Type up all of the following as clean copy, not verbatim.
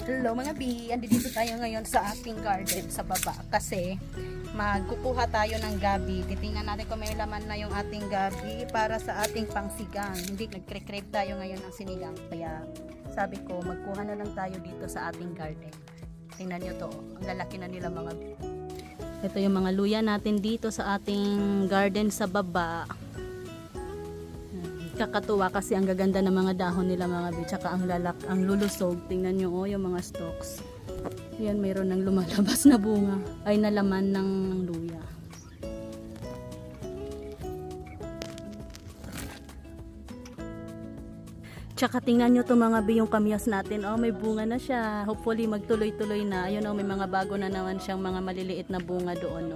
Hello mga B, andito tayo ngayon sa ating garden sa baba kasi magkukuha tayo ng gabi. Titingnan natin kung may laman na yung ating gabi para sa ating pangsigang. Hindi nagkre-crave tayo ngayon ng sinigang, kaya sabi ko magkuha na lang tayo dito sa ating garden. Tingnan nyo to, ang lalaki na nila mga B. Ito yung mga luya natin dito sa ating garden sa baba. Kakatuwa kasi ang gaganda ng mga dahon nila mga bi, tsaka ang lulusog. Tingnan nyo yung mga stalks. Yan, mayroon ng lumalabas na bunga ay nalaman ng luya. Tsaka tingnan nyo to mga bi, yung kamyas natin, may bunga na siya. Hopefully magtuloy-tuloy na. Ayun, may mga bago na naman siyang mga maliliit na bunga doon.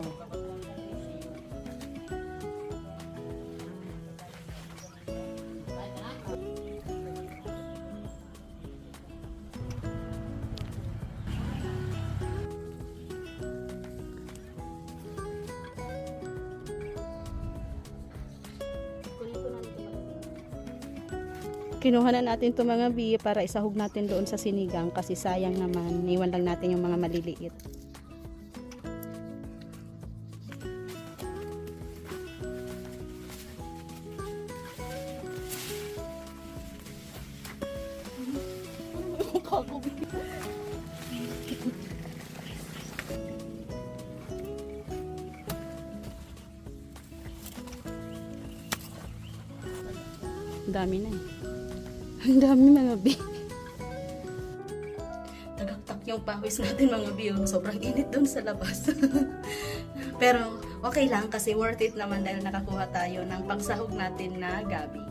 Kinuha na natin itong mga bi para isahog natin doon sa sinigang kasi sayang naman, iwan lang natin yung mga maliliit. Dami na eh. Ang dami mga bi. Tagaktak yung pawis natin mga bi. Sobrang init dun sa labas. Pero okay lang kasi worth it naman dahil nakakuha tayo ng pangsahog natin na gabi.